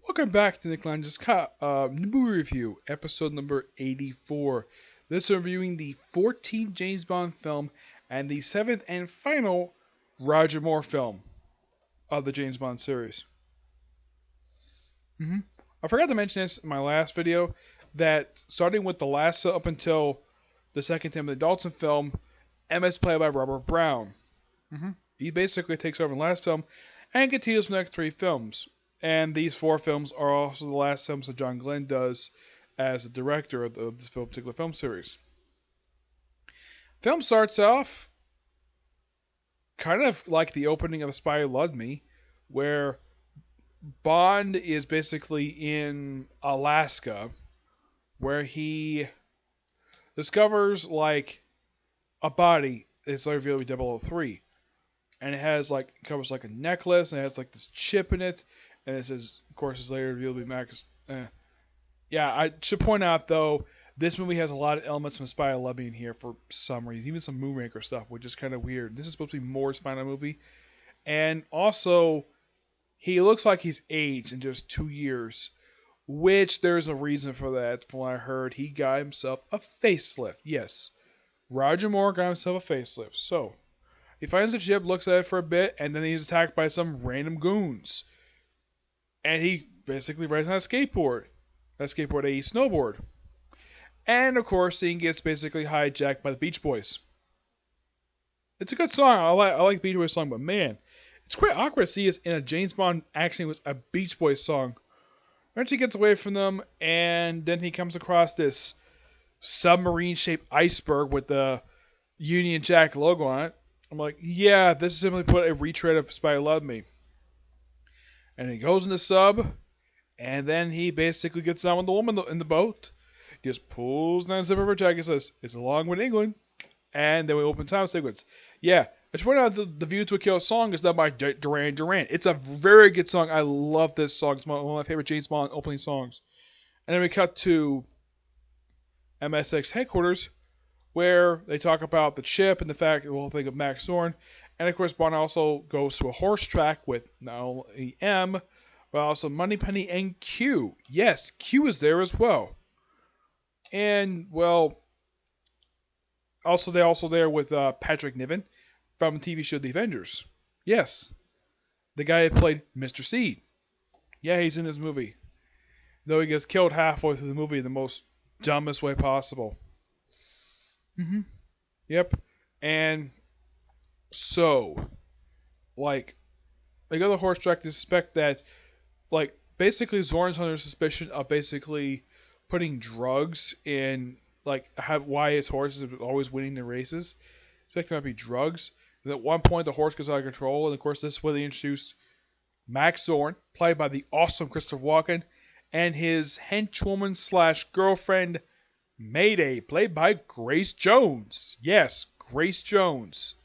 Welcome back to Nick Lange's movie review, episode number 84. This is reviewing the 14th James Bond film and the 7th and final Roger Moore film of the James Bond series. I forgot to mention this in my last video, that starting with the last up until the second Timothy Dalton film, M is played by Robert Brown. He basically takes over the last film and continues the next three films. And these four films are also the last films that John Glenn does as the director of this particular film series. Film starts off kind of like the opening of The Spy Who Loved Me, where Bond is basically in Alaska, where he discovers like a body. It's revealed to be 003, and it has covers like a necklace, and it has like this chip in it, and it says, of course, it's later revealed to be Max. Yeah, I should point out though, this movie has a lot of elements from Spy Who Loved Me in here for some reason, even some Moonraker stuff, which is kind of weird. This is supposed to be Moore's final movie, and also he looks like he's aged in just 2 years, which there's a reason for that. From what I heard, he got himself a facelift. Yes, Roger Moore got himself a facelift. So he finds the chip, looks at it for a bit, and then he's attacked by some random goons. And he basically rides on a skateboard. A snowboard. And of course, he gets basically hijacked by the Beach Boys. It's a good song. I like the Beach Boys song, but man, it's quite awkward to see us in a James Bond action with a Beach Boys song. Eventually he gets away from them, and then he comes across this submarine-shaped iceberg with the Union Jack logo on it. I'm like, yeah, this is simply put a retread of Spy Who Loved Me. And he goes in the sub, and then he basically gets down with the woman in the boat. He just pulls down the zipper of her jacket and says, "It's a long way to England." And then we open time sequence. Yeah, I just pointed out the View to a Kill song is done by Duran Duran. It's a very good song. I love this song. It's one of my favorite James Bond opening songs. And then we cut to MSX headquarters, where they talk about the chip and the whole thing of Max Zorn. And of course, Bond also goes to a horse track with not only M, but also Moneypenny and Q. Yes, Q is there as well. And, well, they're also there with Patrick Niven from the TV show The Avengers. Yes, the guy who played Mr. Seed. Yeah, he's in this movie. Though he gets killed halfway through the movie in the most dumbest way possible. Yep. And so, they go to the horse track to suspect that, basically Zorn's under suspicion of basically putting drugs in, why his horses are always winning the races. Suspect it might be drugs. And at one point, the horse gets out of control, and of course, this is where they introduced Max Zorn, played by the awesome Christopher Walken, and his henchwoman / girlfriend, Mayday, played by Grace Jones. Yes, Grace Jones.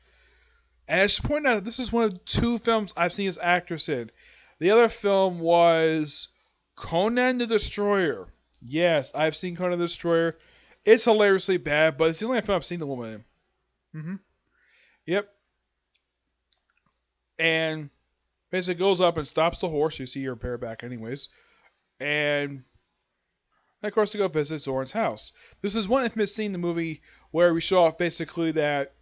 And I should point out that this is one of the 2 films I've seen this actress in. The other film was Conan the Destroyer. Yes, I've seen Conan the Destroyer. It's hilariously bad, but it's the only film I've seen the woman in. Yep. And basically goes up and stops the horse. You see her bareback anyways. And of course, they go visit Zorn's house. This is one infamous scene in the movie where we show off basically that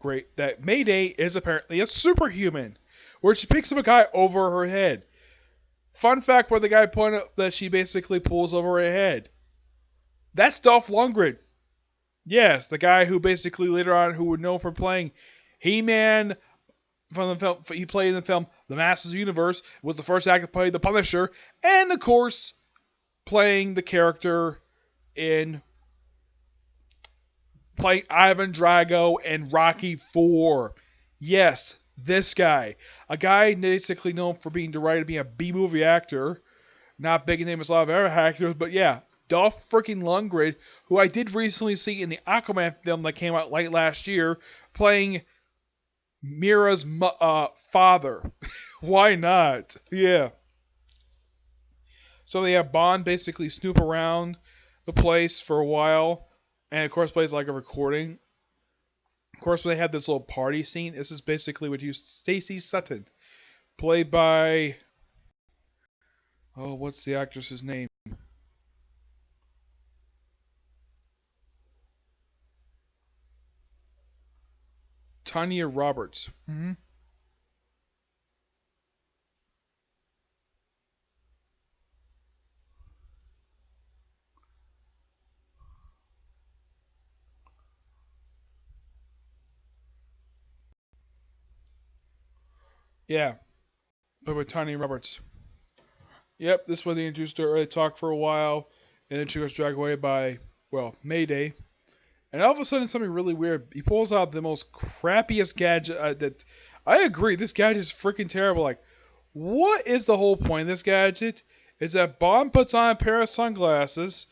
Mayday is apparently a superhuman, where she picks up a guy over her head. Fun fact where the guy pointed out that she basically pulls over her head. That's Dolph Lundgren. Yes, the guy who basically later on, who would know for playing He-Man from the film. He played in the film The Masters of the Universe, was the first actor to play the Punisher, and of course, playing the character in playing Ivan Drago and Rocky IV. Yes, this guy. A guy basically known for being derided being a B-movie actor. Not big name as a lot of other actors, but yeah. Dolph freaking Lundgren, who I did recently see in the Aquaman film that came out late last year, playing Mira's father. Why not? Yeah. So they have Bond basically snoop around the place for a while, and of course plays like a recording. Of course, when they have this little party scene, this is basically what used Stacey Sutton, played by Oh, what's the actress's name? Tanya Roberts. Yeah, but with Tanya Roberts. Yep, this was they introduced her. They talk for a while, and then she gets dragged away by, well, Mayday. And all of a sudden, something really weird. He pulls out the most crappiest gadget that. I agree, this gadget is freaking terrible. Like, what is the whole point of this gadget? Is that Bond puts on a pair of sunglasses,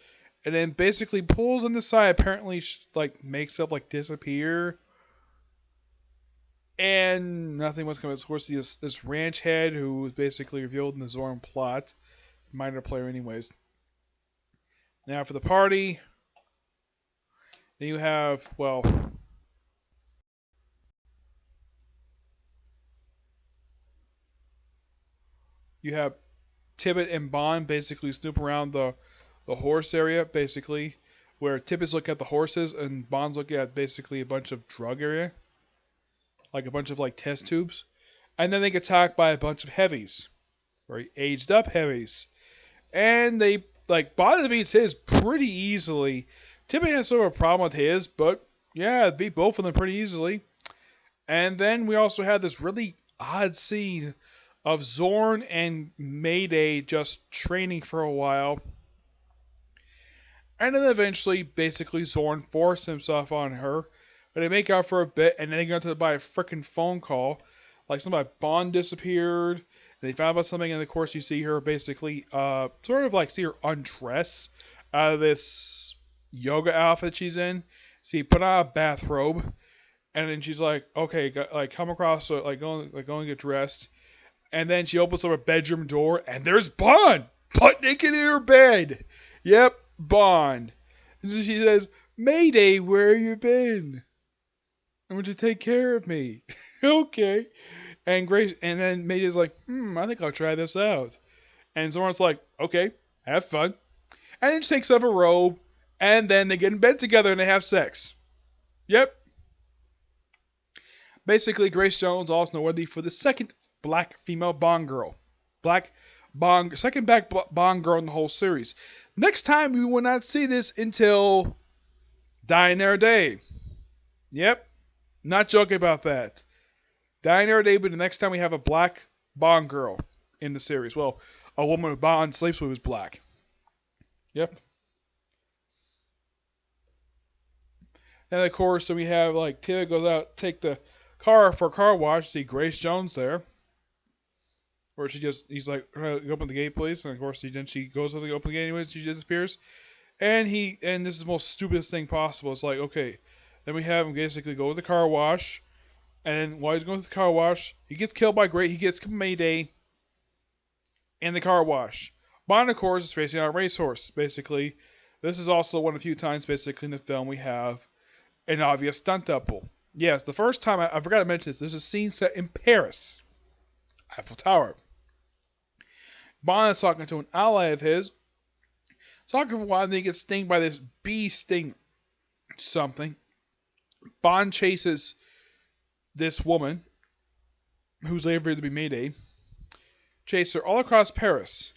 and then basically pulls on the side. Apparently, like makes up like disappear, and nothing was coming. Of course, this ranch head who was basically revealed in the Zorn plot, minor player anyways. Now for the party, then you have you have Tibbet and Bond basically snoop around the horse area, basically, where Tibbet's looking at the horses and Bond's looking at basically a bunch of drug area, like a bunch of like test tubes, and then they get attacked by a bunch of heavies, very aged up heavies, and they like Bond defeats his pretty easily. Tibbet has sort of a problem with his, but yeah, beat both of them pretty easily. And then we also had this really odd scene of Zorn and Mayday just training for a while. And then eventually, basically, Zorn forced himself on her. But they make out for a bit, and then they get to by a freaking phone call. Like somebody Bond disappeared. And they found out something, and of course you see her basically, sort of like see her undress out of this yoga outfit she's in. See, put on a bathrobe, and then she's like, okay, like come across, so go and get dressed. And then she opens up her bedroom door, and there's Bond, butt naked in her bed. Yep, Bond. And so she says, Mayday, where you been? I want you to take care of me. Okay. And Grace, and then Mayday's like, I think I'll try this out. And Zorn's like, okay, have fun. And then she takes off her robe, and then they get in bed together and they have sex. Yep. Basically, Grace Jones also noteworthy for the second black female Bond girl. Black Bond, second black Bond girl in the whole series. Next time we will not see this until Dying Air Day. Yep, not joking about that. Dying Air Day, but the next time we have a black Bond girl in the series. Well, a woman who Bond sleeps with is black. Yep. And of course, so we have like Tia goes out, take the car for a car wash, see Grace Jones there. Or he's like, open the gate, please. And of course, she goes to the open gate anyways. She disappears, and this is the most stupidest thing possible. It's like, okay, then we have him basically go to the car wash, and then while he's going to the car wash, he gets killed by He gets Mayday in the car wash. Bond, of course, is facing a racehorse. Basically, this is also one of the few times, basically, in the film we have an obvious stunt double. Yes, the first time I forgot to mention this. There's a scene set in Paris, Eiffel Tower. Bond is talking to an ally of his. Talking for a while, and he gets stung by this bee sting something. Bond chases this woman, who's later to be Mayday. Chases her all across Paris.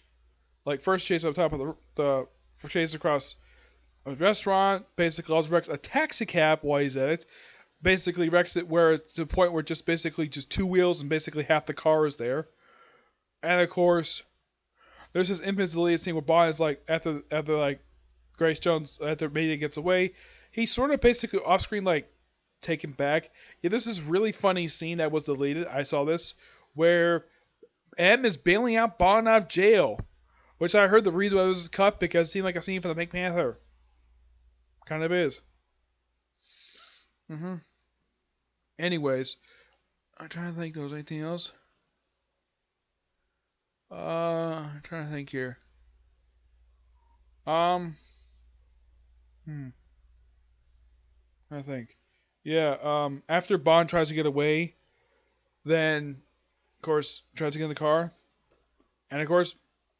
Like first chase up top of the chase across a restaurant. Basically, also wrecks a taxi cab while he's at it. Basically wrecks it where it's to the point where just basically just two wheels and basically half the car is there. And of course, there's this infamous deleted scene where Bond is like after like Grace Jones after Mayday gets away, he's sort of basically off screen like taken back. Yeah, this is really funny scene that was deleted. I saw this where M is bailing out Bond out of jail, which I heard the reason why it was cut because it seemed like a scene from the Pink Panther. Kind of is. Anyways, I'm trying to think. There was anything else? I'm trying to think here. Um, hmm. I think. Yeah. After Bond tries to get away, then of course tries to get in the car, and of course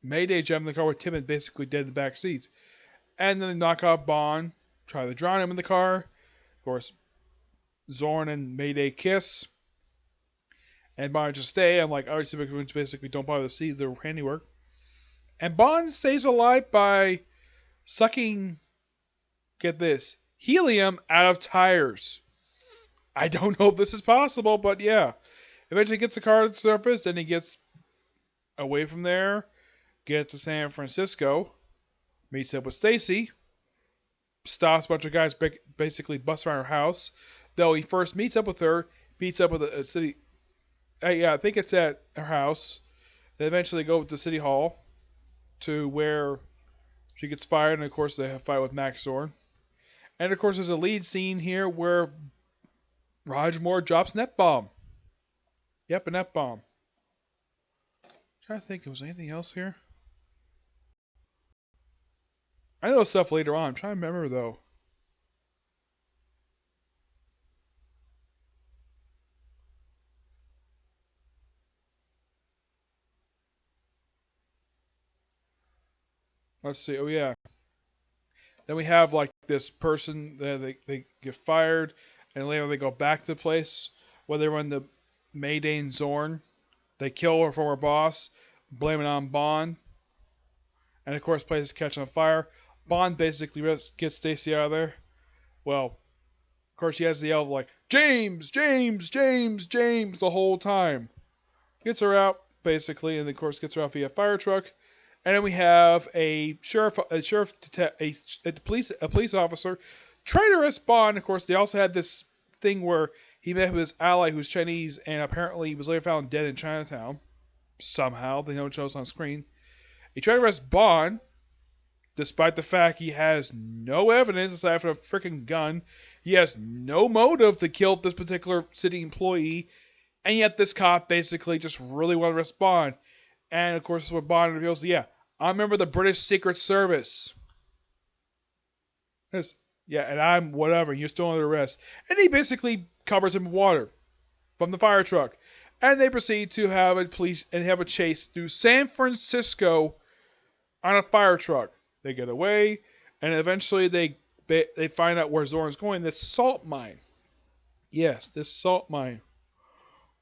Mayday jump in the car with Tim and basically dead in the back seat. And then they knock out Bond, try to drown him in the car. Of course, Zorn and Mayday kiss. And Bond just stay. I'm like, alright, Civic basically don't bother to see their handiwork. And Bond stays alive by sucking, get this, helium out of tires. I don't know if this is possible, but yeah. Eventually gets the car to the surface, then he gets away from there, gets to San Francisco, meets up with Stacy, stops a bunch of guys basically bust around her house. Though he first meets up with her, meets up with a city. Yeah, I think it's at her house. They eventually go to City Hall to where she gets fired, and of course they have a fight with Max Zorn. And of course there's a lead scene here where Roger Moore drops an F-bomb. Yep, an F-bomb. Trying to think, if there was anything else here? I know stuff later on. I'm trying to remember though. Let's see. Oh yeah. Then we have like this person that they get fired, and later they go back to the place where they run the Mayday and Zorn. They kill her former boss, blame it on Bond, and of course, place is catching on fire. Bond basically gets Stacy out of there. Well, of course, he has the yell like James, James, James, James the whole time. Gets her out basically, and of course gets her out via fire truck. And then we have a police officer try to arrest Bond. Of course, they also had this thing where he met with his ally who's Chinese, and apparently he was later found dead in Chinatown. Somehow, they don't show us on screen. He tried to arrest Bond, despite the fact he has no evidence aside from a freaking gun. He has no motive to kill this particular city employee, and yet this cop basically just really wanted to arrest Bond. And of course, this is what Bond reveals. Yeah, I'm a member of the British Secret Service. Yes. Yeah, and I'm whatever. You're still under arrest. And he basically covers him with water from the fire truck. And they proceed to have a chase through San Francisco on a fire truck. They get away, and eventually they find out where Zorn's going. This salt mine. Yes, this salt mine,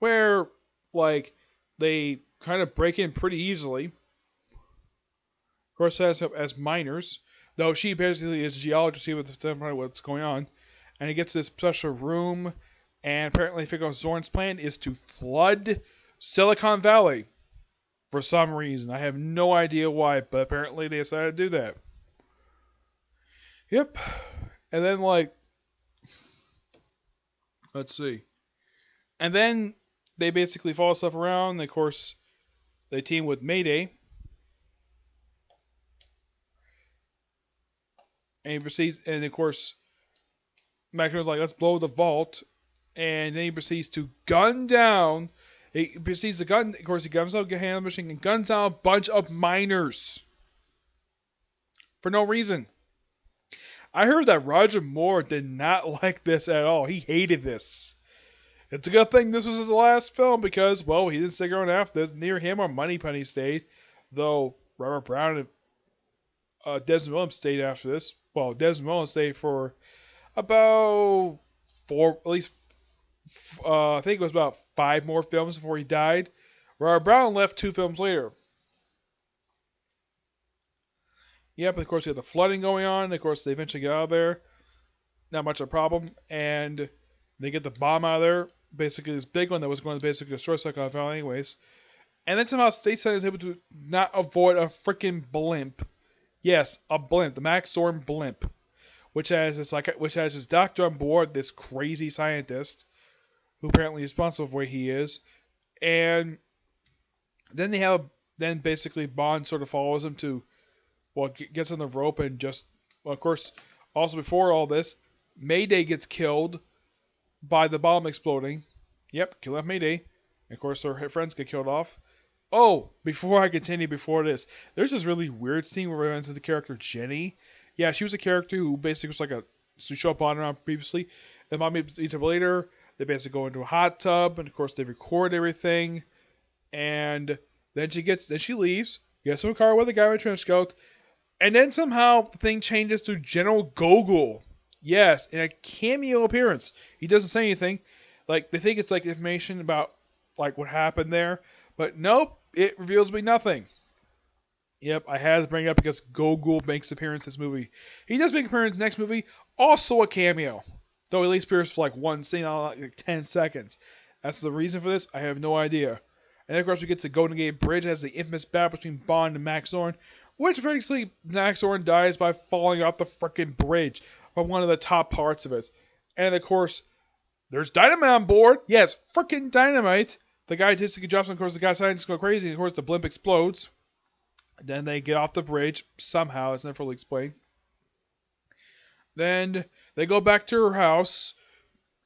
where like they kind of break in pretty easily. Of course, as miners, though she basically is a geologist, see what's going on, and he gets this special room, and apparently, figure out Zorn's plan is to flood Silicon Valley for some reason. I have no idea why, but apparently they decided to do that. Yep, and then let's see, and then they basically follow stuff around. And of course, they team with Mayday. And he proceeds, and of course, McNamara's like, let's blow the vault. And then he proceeds to gun down. He proceeds to gun, of course, he guns out a hand machine and guns down a bunch of miners. For no reason. I heard that Roger Moore did not like this at all. He hated this. It's a good thing this was his last film because, well, he didn't stick around after this. Neither him or Moneypenny stayed. Though Robert Brown and Desmond Williams stayed after this. Well, Desmond Williams stayed for about I think it was about 5 more films before he died. Robert Brown left 2 films later. Yep, of course, we have the flooding going on. Of course, they eventually get out of there. Not much of a problem. And they get the bomb out of there. Basically, this big one that was going to basically destroy Silicon Valley anyways. And then somehow Stacy is able to not avoid a freaking blimp. Yes, a blimp. The Max Zorn blimp. Which has his doctor on board, this crazy scientist, who apparently is responsible for where he is. And then basically Bond sort of follows him to, well, gets on the rope and just, well, of course, also before all this, Mayday gets killed by the bomb exploding. Yep, kill off Mayday. And of course, her friends get killed off. Oh, before I continue, before this, there's this really weird scene where we went into the character Jenny. Yeah, she was a character who basically was like to show up on and on previously. And Mom meets up later. They basically go into a hot tub, and of course they record everything. And then she leaves. Gets to a car with a guy with a trench coat, and then somehow the thing changes to General Gogol. Yes, in a cameo appearance. He doesn't say anything. Like, they think it's like information about like what happened there, but nope, it reveals me nothing. Yep, I had to bring it up because Gogol makes an appearance in this movie. He does make an appearance in the next movie, also a cameo. Though he at least appears for like one scene, like 10 seconds. That's the reason for this, I have no idea. And then of course we get to Golden Gate Bridge as the infamous battle between Bond and Max Zorn, which basically Max Zorn dies by falling off the frickin' bridge from one of the top parts of it. And of course, there's dynamite on board. Yes, frickin' dynamite. The guy just drops, and of course the guy decides to go crazy, and of course the blimp explodes. Then they get off the bridge, somehow, it's never fully explained. Then they go back to her house,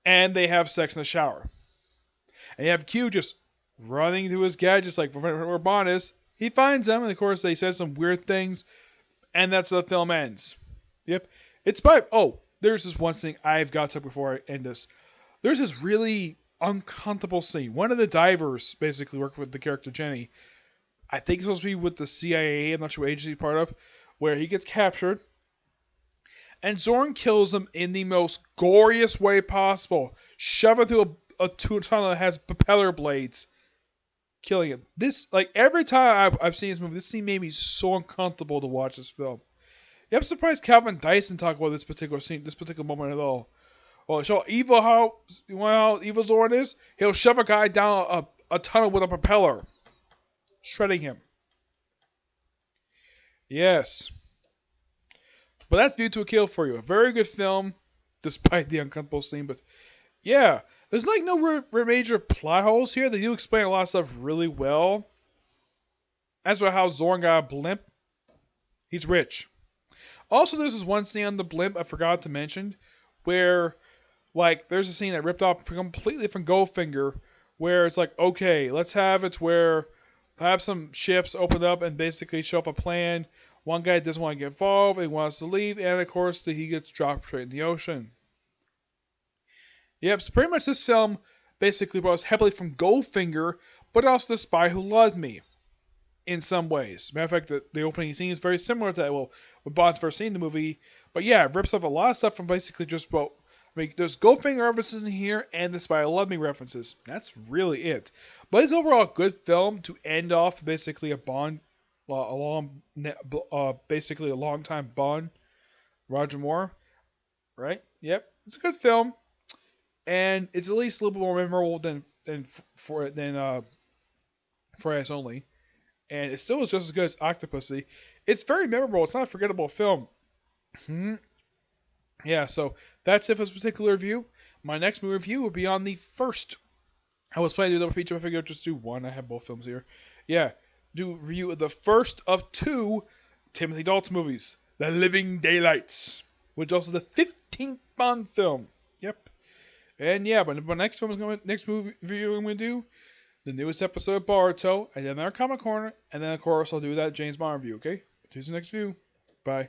and they have sex in the shower. And you have Q just running through his gadgets like where Bond is. He finds them, and of course they say some weird things, and that's how the film ends. Yep. It's by... Oh, there's this one thing I've got to before I end this. There's this really uncomfortable scene. One of the divers basically worked with the character Jenny. I think it's supposed to be with the CIA, I'm not sure what agency he's part of, where he gets captured, and Zorn kills him in the most goriest way possible, shoving through a tunnel that has propeller blades, killing him. This, like, every time I've seen this movie, this scene made me so uncomfortable to watch this film. Yeah, I'm surprised Calvin Dyson talked about this particular scene, this particular moment at all. Well, show evil how evil Zorn is. He'll shove a guy down a tunnel with a propeller, shredding him. Yes. But that's View to a Kill for you. A very good film, despite the uncomfortable scene. But yeah, there's like no major plot holes here. They do explain a lot of stuff really well. As for how Zorn got a blimp, he's rich. Also, there's this one scene on the blimp I forgot to mention, where like there's a scene that ripped off completely from Goldfinger, where it's like, okay, let's have it where have some ships open up and basically show up a plan. One guy doesn't want to get involved, he wants to leave, and of course he gets dropped straight in the ocean. Yep, so pretty much this film basically borrows heavily from Goldfinger, but also The Spy Who Loved Me, in some ways. Matter of fact, the opening scene is very similar to that, well, when Bond's first seen the movie, but yeah, it rips off a lot of stuff from basically just, well, I mean, there's Goldfinger references in here, and the Spy Who Loved Me references. That's really it. But it's overall a good film to end off basically a Bond, basically a long time Bond, Roger Moore, right? Yep, it's a good film, and it's at least a little bit more memorable than For Eyes Only, and it still is just as good as Octopussy. It's very memorable. It's not a forgettable film. Yeah, so that's it for this particular review. My next movie review will be on the first. I was planning to do a double feature, but I figured I'd just do one. I have both films here. Yeah, do a review of the first of two Timothy Dalton movies, The Living Daylights, which is also the 15th Bond film. Yep. And yeah, but my next movie review I'm going to do, the newest episode of Boruto, and then our Comic Corner, and then of course I'll do that James Bond review, okay? Here's the next view. Bye.